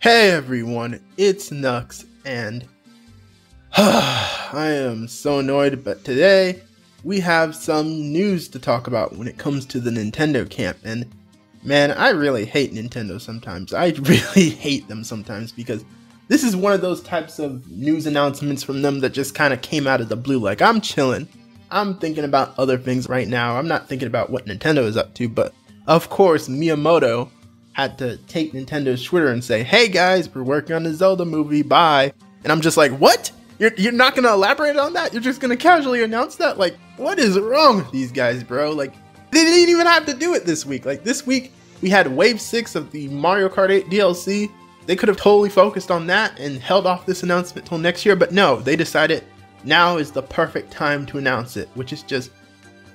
Hey everyone, it's Nux, and I am so annoyed, but today we have some news to talk about when it comes to the Nintendo camp. And man, I really hate Nintendo sometimes. I really hate them sometimes because this is one of those types of news announcements from them that just kind of came out of the blue. Like, I'm chilling, I'm thinking about other things right now, I'm not thinking about what Nintendo is up to, but of course Miyamoto had to take Nintendo's Twitter and say, hey guys, we're working on the Zelda movie, bye. And I'm just like, what? You're not gonna elaborate on that? You're just gonna casually announce that? Like, what is wrong with these guys, bro? Like, they didn't even have to do it this week. Like, this week we had Wave 6 of the Mario Kart 8 DLC. They could have totally focused on that and held off this announcement till next year, but no, they decided now is the perfect time to announce it, which is just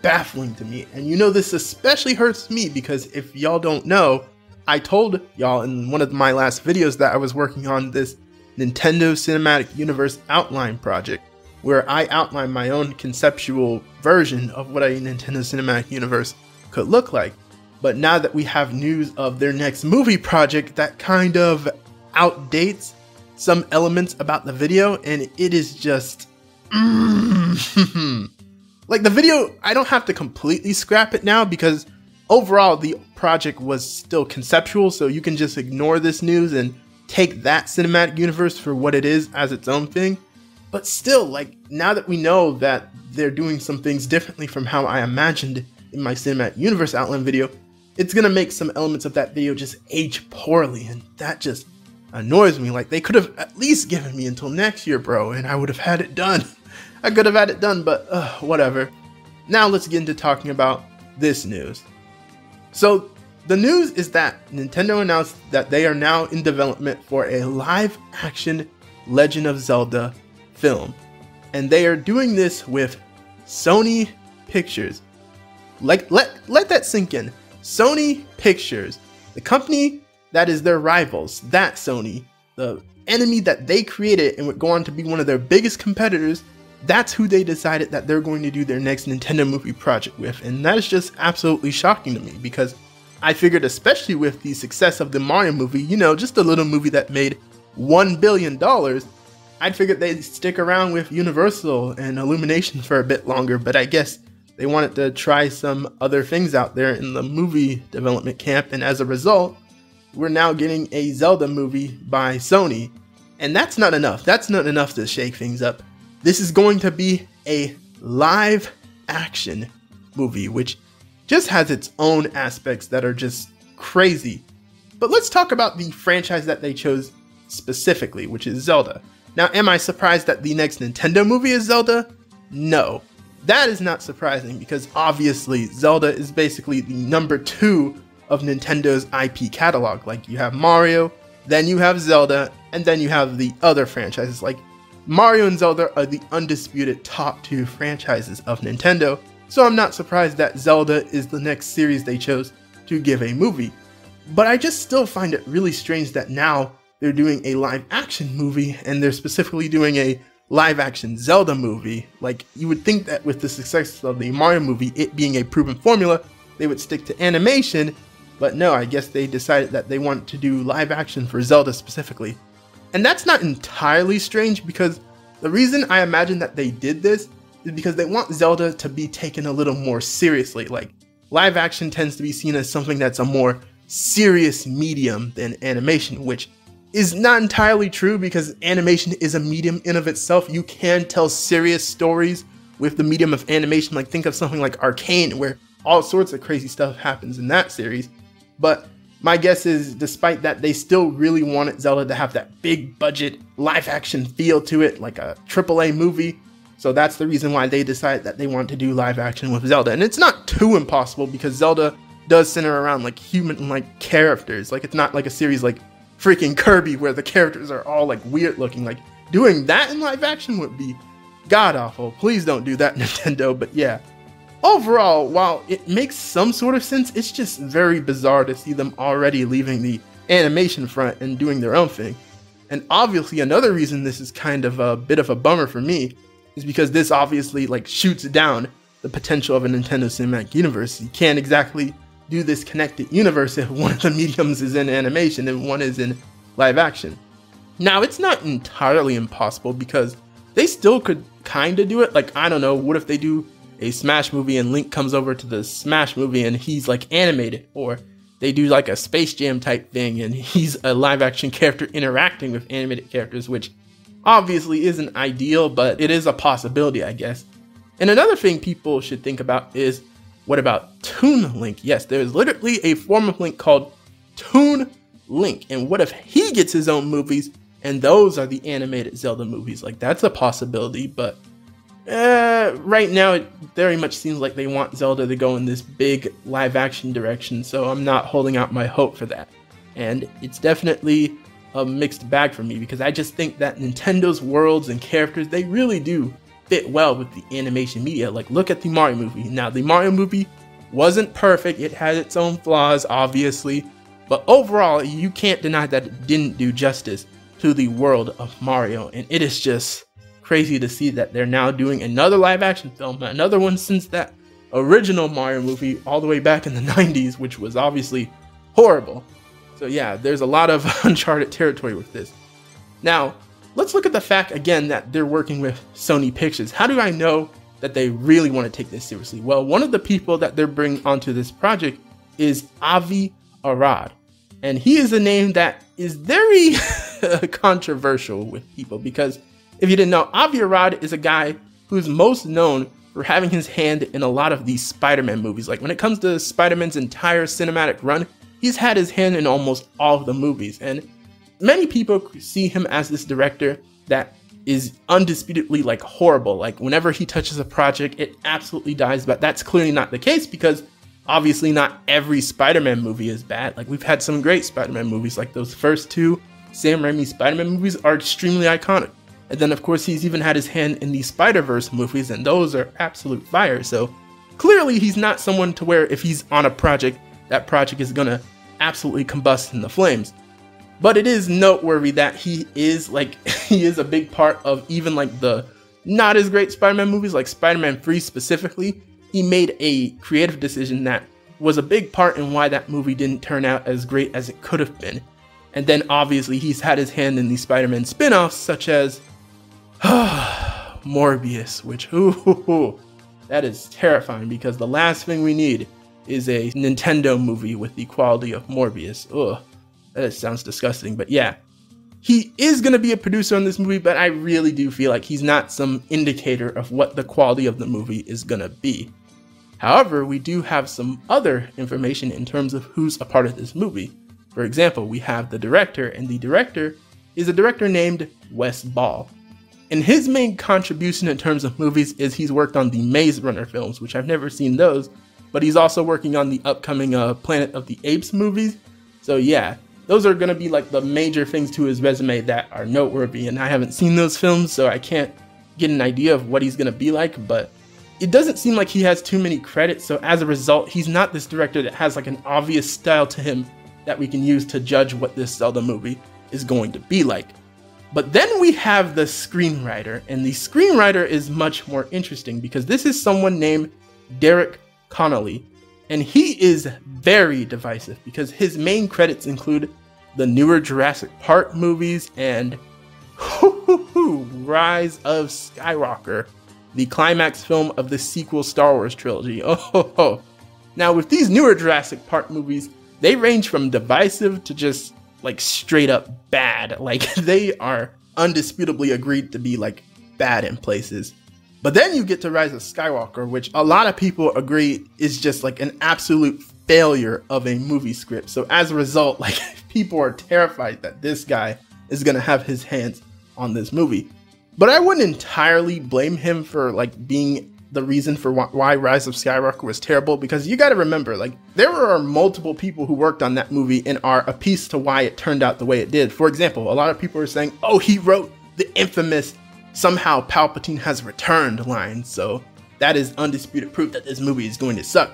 baffling to me. And you know, this especially hurts me because if y'all don't know, I told y'all in one of my last videos that I was working on this Nintendo Cinematic Universe outline project, where I outlined my own conceptual version of what a Nintendo Cinematic Universe could look like. But now that we have news of their next movie project, that kind of outdates some elements about the video, and it is just like, the video, I don't have to completely scrap it now because overall the project was still conceptual, so you can just ignore this news and take that cinematic universe for what it is as its own thing. But still, like, now that we know that they're doing some things differently from how I imagined in my cinematic universe outline video, it's gonna make some elements of that video just age poorly, and that just annoys me. Like, they could have at least given me until next year, bro, and I would have had it done. I could have had it done, but whatever. Now let's get into talking about this news. So the news is that Nintendo announced that they are now in development for a live-action Legend of Zelda film, and they are doing this with Sony Pictures. Like, let that sink in. Sony Pictures, the company that is their rivals, that Sony, the enemy that they created and would go on to be one of their biggest competitors, that's who they decided that they're going to do their next Nintendo movie project with. And that is just absolutely shocking to me because I figured, especially with the success of the Mario movie, you know, just a little movie that made $1 billion, I'd figured they'd stick around with Universal and Illumination for a bit longer, but I guess they wanted to try some other things out there in the movie development camp, and as a result, we're now getting a Zelda movie by Sony. And that's not enough. That's not enough to shake things up. This is going to be a live action movie, which just has its own aspects that are just crazy. But let's talk about the franchise that they chose specifically, which is Zelda. Now, am I surprised that the next Nintendo movie is Zelda? No, that is not surprising because obviously Zelda is basically the number 2 of Nintendo's IP catalog. Like, you have Mario, then you have Zelda, and then you have the other franchises. Like, Mario and Zelda are the undisputed top 2 franchises of Nintendo, so I'm not surprised that Zelda is the next series they chose to give a movie. But I just still find it really strange that now they're doing a live action movie and they're specifically doing a live action Zelda movie. Like, you would think that with the success of the Mario movie, it being a proven formula, they would stick to animation, but no, I guess they decided that they want to do live action for Zelda specifically. And that's not entirely strange because the reason I imagine that they did this is because they want Zelda to be taken a little more seriously. Like, live action tends to be seen as something that's a more serious medium than animation, which is not entirely true because animation is a medium in of itself. You can tell serious stories with the medium of animation. Like, think of something like Arcane, where all sorts of crazy stuff happens in that series. But my guess is, despite that, they still really wanted Zelda to have that big budget live action feel to it, like a AAA movie. So that's the reason why they decided that they want to do live action with Zelda. And it's not too impossible because Zelda does center around like human-like characters. Like, it's not like a series like freaking Kirby where the characters are all like weird looking. Like, doing that in live action would be god awful. Please don't do that, Nintendo. But yeah, overall, while it makes some sort of sense, it's just very bizarre to see them already leaving the animation front and doing their own thing. And obviously another reason this is kind of a bit of a bummer for me is because this obviously like shoots down the potential of a Nintendo Cinematic Universe. You can't exactly do this connected universe if one of the mediums is in animation and one is in live action. Now, it's not entirely impossible because they still could kind of do it. Like, I don't know, what if they do a Smash movie and Link comes over to the Smash movie and he's like animated, or they do like a Space Jam type thing and he's a live action character interacting with animated characters, which obviously isn't ideal, but it is a possibility, I guess. And another thing people should think about is, what about Toon Link? Yes, there's literally a form of Link called Toon Link. And what if he gets his own movies and those are the animated Zelda movies? Like, that's a possibility, but right now it very much seems like they want Zelda to go in this big live action direction, so I'm not holding out my hope for that. And it's definitely a mixed bag for me because I just think that Nintendo's worlds and characters, they really do fit well with the animation media. Like, look at the Mario movie. Now, the Mario movie wasn't perfect. It had its own flaws, obviously, but overall, you can't deny that it didn't do justice to the world of Mario. And it is just crazy to see that they're now doing another live action film, another one since that original Mario movie all the way back in the 90s, which was obviously horrible. So yeah, there's a lot of uncharted territory with this. Now, let's look at the fact again that they're working with Sony Pictures. How do I know that they really want to take this seriously? Well, one of the people that they're bringing onto this project is 𝗵𝗲𝗳𝗀𝗳𝗃. And he is a name that is very controversial with people because if you didn't know, 𝗵𝗲𝗳𝗀𝗳𝗃 is a guy who's most known for having his hand in a lot of these Spider-Man movies. Like, when it comes to Spider-Man's entire cinematic run, he's had his hand in almost all of the movies. And many people see him as this director that is undisputedly like horrible. Like, whenever he touches a project, it absolutely dies. But that's clearly not the case because obviously not every Spider-Man movie is bad. Like, we've had some great Spider-Man movies, like those first two Sam Raimi Spider-Man movies are extremely iconic. And then of course he's even had his hand in the Spider-Verse movies, and those are absolute fire. So clearly he's not someone to where if he's on a project, that project is gonna absolutely combust in the flames. But it is noteworthy that he is a big part of even like the not as great Spider-Man movies, like Spider-Man 3 specifically. He made a creative decision that was a big part in why that movie didn't turn out as great as it could have been. And then obviously he's had his hand in the Spider-Man spin-offs such as Morbius, which that is terrifying because the last thing we need is a Nintendo movie with the quality of Morbius. Ugh, that sounds disgusting, but yeah. He is going to be a producer on this movie, but I really do feel like he's not some indicator of what the quality of the movie is going to be. However, we do have some other information in terms of who's a part of this movie. For example, we have the director, and the director is a director named Wes Ball. And his main contribution in terms of movies is he's worked on the Maze Runner films, which I've never seen those, but he's also working on the upcoming Planet of the Apes movies. So yeah, those are going to be like the major things to his resume that are noteworthy, and I haven't seen those films, so I can't get an idea of what he's going to be like, but it doesn't seem like he has too many credits, so as a result, he's not this director that has like an obvious style to him that we can use to judge what this Zelda movie is going to be like. But then we have the screenwriter, and the screenwriter is much more interesting because this is someone named Derek Connolly, and he is very divisive because his main credits include the newer Jurassic Park movies and Rise of Skywalker, the climax film of the sequel Star Wars trilogy. Now with these newer Jurassic Park movies, they range from divisive to just like straight up bad. Like, they are undisputably agreed to be like bad in places. But then you get to Rise of Skywalker, which a lot of people agree is just like an absolute failure of a movie script. So as a result, like, people are terrified that this guy is gonna have his hands on this movie. But I wouldn't entirely blame him for like being the reason for why Rise of Skywalker was terrible, because you gotta remember, like, there are multiple people who worked on that movie and are a piece to why it turned out the way it did. For example, a lot of people are saying, oh, he wrote the infamous "somehow Palpatine has returned" line, so that is undisputed proof that this movie is going to suck.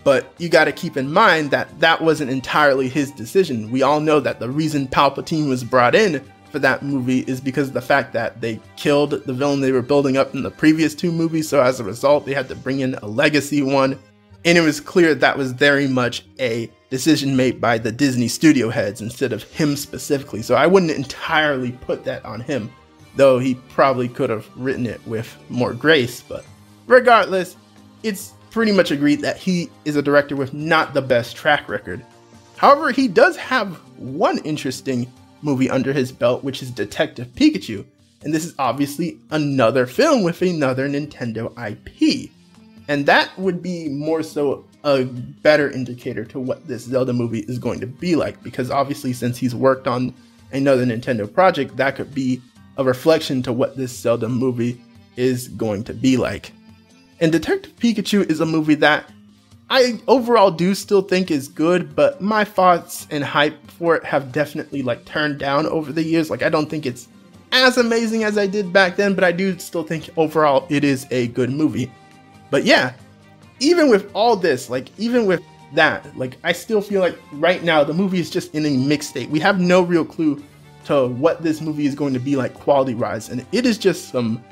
But you gotta keep in mind that that wasn't entirely his decision. We all know that the reason Palpatine was brought in for that movie is because of the fact that they killed the villain they were building up in the previous 2 movies, so as a result they had to bring in a legacy one, and it was clear that was very much a decision made by the Disney studio heads instead of him specifically, so I wouldn't entirely put that on him, though he probably could have written it with more grace. But regardless, it's pretty much agreed that he is a director with not the best track record. However, he does have one interesting movie under his belt, which is Detective Pikachu, and this is obviously another film with another Nintendo IP, and that would be more so a better indicator to what this Zelda movie is going to be like, because obviously since he's worked on another Nintendo project, that could be a reflection to what this Zelda movie is going to be like. And Detective Pikachu is a movie that I overall do still think is good, but my thoughts and hype for it have definitely like turned down over the years. Like, I don't think it's as amazing as I did back then, but I do still think overall it is a good movie. But yeah, even with all this, like even with that, like I still feel like right now the movie is just in a mixed state. We have no real clue to what this movie is going to be like quality-wise, and it is just some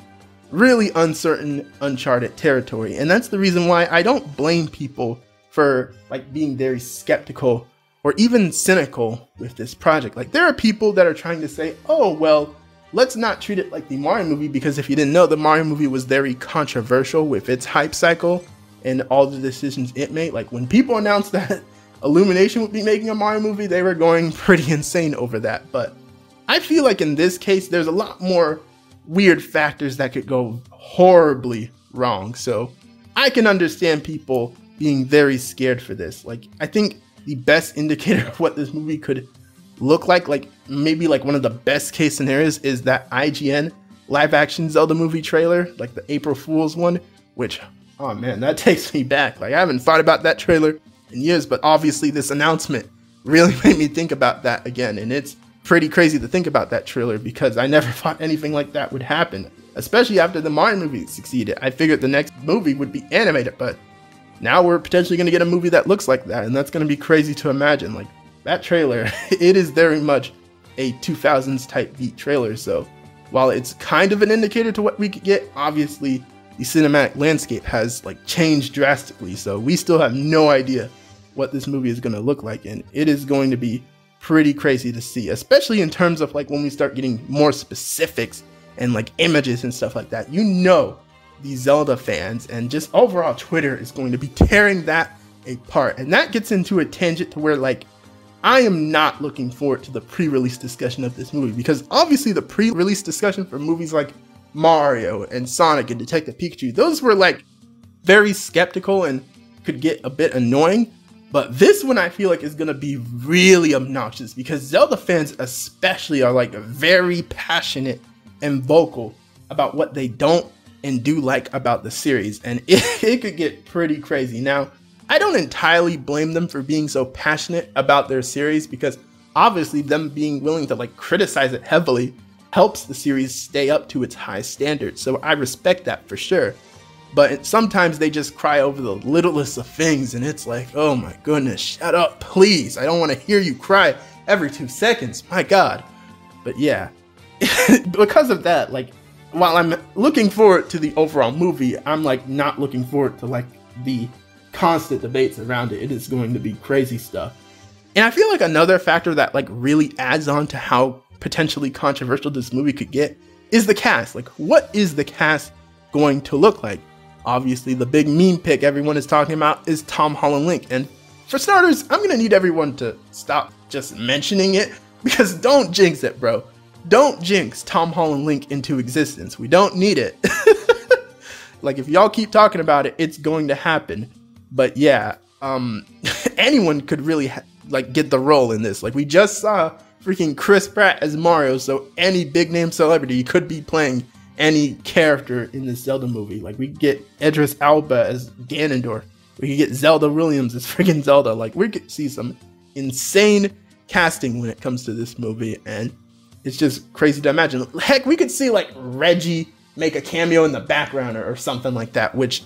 really uncertain, uncharted territory. And that's the reason why I don't blame people for like being very skeptical or even cynical with this project. Like, there are people that are trying to say, oh well, let's not treat it like the Mario movie, because if you didn't know, the Mario movie was very controversial with its hype cycle and all the decisions it made. Like, when people announced that Illumination would be making a Mario movie, they were going pretty insane over that. But I feel like in this case, there's a lot more weird factors that could go horribly wrong. So I can understand people being very scared for this. Like, I think the best indicator of what this movie could look like maybe like one of the best case scenarios is that IGN live action Zelda movie trailer, like the April Fool's one, which, oh man, that takes me back. Like, I haven't thought about that trailer in years, but obviously this announcement really made me think about that again. And it's pretty crazy to think about that trailer, because I never thought anything like that would happen, especially after the Mario movie succeeded. I figured the next movie would be animated, but now we're potentially going to get a movie that looks like that, and that's going to be crazy to imagine. Like, that trailer, it is very much a 2000s type beat trailer, so while it's kind of an indicator to what we could get, obviously the cinematic landscape has like changed drastically, so we still have no idea what this movie is going to look like, and it is going to be pretty crazy to see, especially in terms of like when we start getting more specifics and like images and stuff like that. You know, the Zelda fans and just overall Twitter is going to be tearing that apart, and that gets into a tangent to where like I am not looking forward to the pre-release discussion of this movie, because obviously the pre-release discussion for movies like Mario and Sonic and Detective Pikachu, those were like very skeptical and could get a bit annoying. But this one I feel like is gonna be really obnoxious, because Zelda fans especially are like very passionate and vocal about what they don't and do like about the series, and it could get pretty crazy. Now, I don't entirely blame them for being so passionate about their series, because obviously them being willing to like criticize it heavily helps the series stay up to its high standards, so I respect that for sure. But sometimes they just cry over the littlest of things, and it's like, oh my goodness, shut up, please. I don't want to hear you cry every 2 seconds, my god. But yeah, because of that, like, while I'm looking forward to the overall movie, I'm like not looking forward to like the constant debates around it. It is going to be crazy stuff. And I feel like another factor that like really adds on to how potentially controversial this movie could get is the cast. Like, what is the cast going to look like? Obviously, the big meme pick everyone is talking about is Tom Holland Link. And for starters, I'm gonna need everyone to stop just mentioning it, because don't jinx it, bro. Don't jinx Tom Holland Link into existence. We don't need it. Like, if y'all keep talking about it, it's going to happen. But yeah, anyone could really like get the role in this. Like, we just saw freaking Chris Pratt as Mario, so any big name celebrity could be playing any character in this Zelda movie. Like, we could get Idris Elba as Ganondorf. We could get Zelda Williams as freaking Zelda. Like, we could see some insane casting when it comes to this movie, and it's just crazy to imagine. Heck, we could see like Reggie make a cameo in the background or something like that, which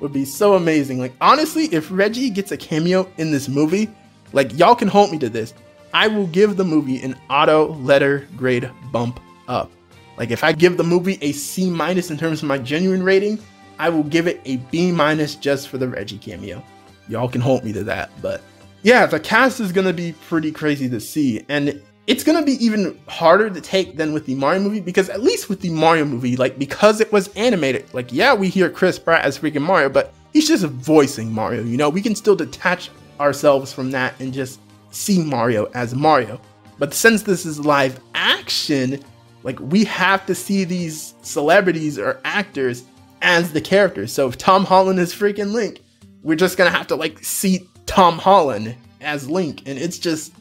would be so amazing. Like, honestly, if Reggie gets a cameo in this movie, like, y'all can hold me to this, I will give the movie an auto letter grade bump up. Like if I give the movie a C- in terms of my genuine rating, I will give it a B- just for the Reggie cameo. Y'all can hold me to that, but yeah, the cast is gonna be pretty crazy to see, and it's gonna be even harder to take than with the Mario movie, because at least with the Mario movie, like because it was animated, like yeah, we hear Chris Pratt as freaking Mario, but he's just voicing Mario, you know? We can still detach ourselves from that and just see Mario as Mario. But since this is live action, like we have to see these celebrities or actors as the characters. So if Tom Holland is freaking Link, we're just gonna have to like see Tom Holland as Link, and it's just,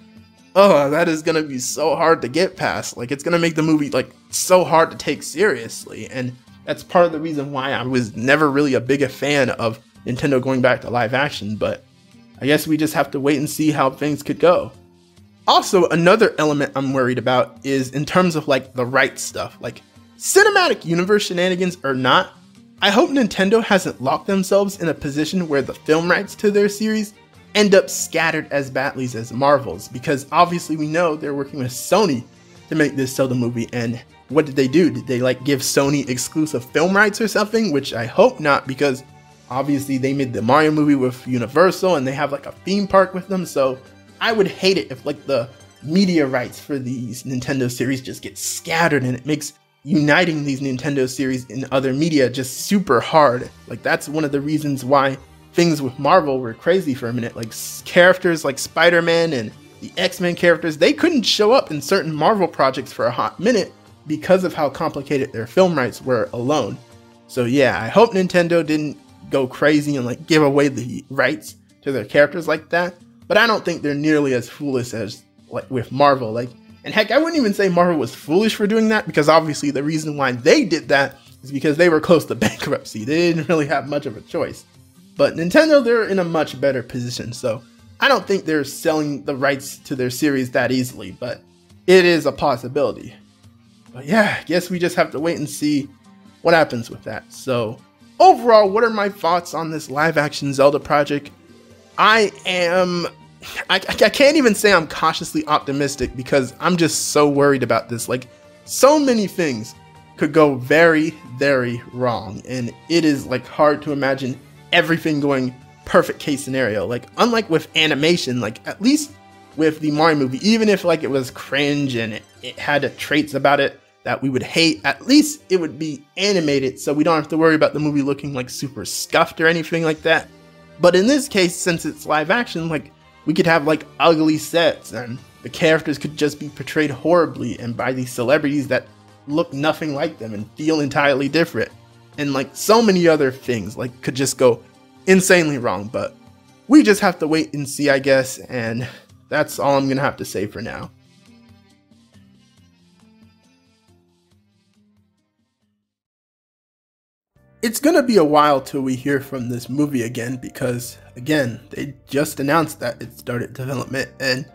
oh, that is gonna be so hard to get past. Like it's gonna make the movie like so hard to take seriously, and that's part of the reason why I was never really a big fan of Nintendo going back to live action. But I guess we just have to wait and see how things could go. Also, another element I'm worried about is in terms of like the rights stuff, like cinematic universe shenanigans or not, I hope Nintendo hasn't locked themselves in a position where the film rights to their series end up scattered as badly as Marvel's, because obviously we know they're working with Sony to make this Zelda movie, and what did they do? Did they like give Sony exclusive film rights or something? Which I hope not, because obviously they made the Mario movie with Universal and they have like a theme park with them, so I would hate it if like the media rights for these Nintendo series just get scattered, and it makes uniting these Nintendo series in other media just super hard. Like that's one of the reasons why things with Marvel were crazy for a minute. Like characters like Spider-Man and the X-Men characters, they couldn't show up in certain Marvel projects for a hot minute because of how complicated their film rights were alone. So yeah, I hope Nintendo didn't go crazy and like give away the rights to their characters like that, but I don't think they're nearly as foolish as like with Marvel. Like, and heck, I wouldn't even say Marvel was foolish for doing that, because obviously the reason why they did that is because they were close to bankruptcy. They didn't really have much of a choice. But Nintendo, they're in a much better position, so I don't think they're selling the rights to their series that easily, but it is a possibility. But yeah, I guess we just have to wait and see what happens with that. So overall, what are my thoughts on this live action Zelda project? I can't even say I'm cautiously optimistic, because I'm just so worried about this. Like, so many things could go very, very wrong, and it is like hard to imagine everything going perfect case scenario. Like, unlike with animation, like at least with the Mario movie, even if like it was cringe and it had traits about it that we would hate, at least it would be animated, so we don't have to worry about the movie looking like super scuffed or anything like that. But in this case, since it's live action, like we could have like ugly sets, and the characters could just be portrayed horribly and by these celebrities that look nothing like them and feel entirely different. And like so many other things like could just go insanely wrong. But we just have to wait and see, I guess, and that's all I'm gonna have to say for now. It's gonna be a while till we hear from this movie again, because again, they just announced that it started development, and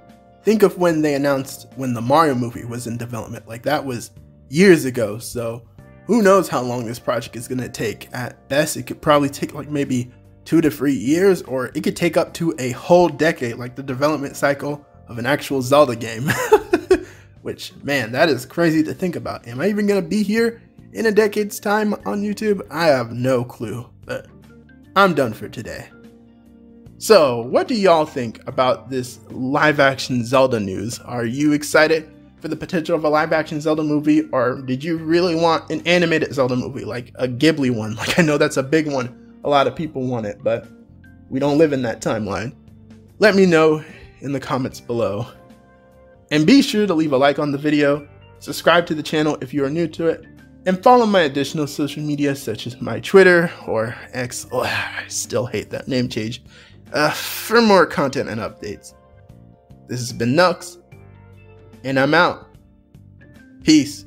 think of when they announced when the Mario movie was in development. Like that was years ago, so who knows how long this project is gonna take. At best, it could probably take like maybe 2 to 3 years, or it could take up to a whole decade, like the development cycle of an actual Zelda game. Which, man, that is crazy to think about. Am I even gonna be here in a decade's time on YouTube? I have no clue, but I'm done for today. So, what do y'all think about this live action Zelda news? Are you excited for the potential of a live action Zelda movie, or did you really want an animated Zelda movie, like a Ghibli one? Like, I know that's a big one, a lot of people want it, but we don't live in that timeline. Let me know in the comments below. And be sure to leave a like on the video, subscribe to the channel if you are new to it, and follow my additional social media such as my Twitter or X, I still hate that name change, for more content and updates. This has been Nux, and I'm out. Peace.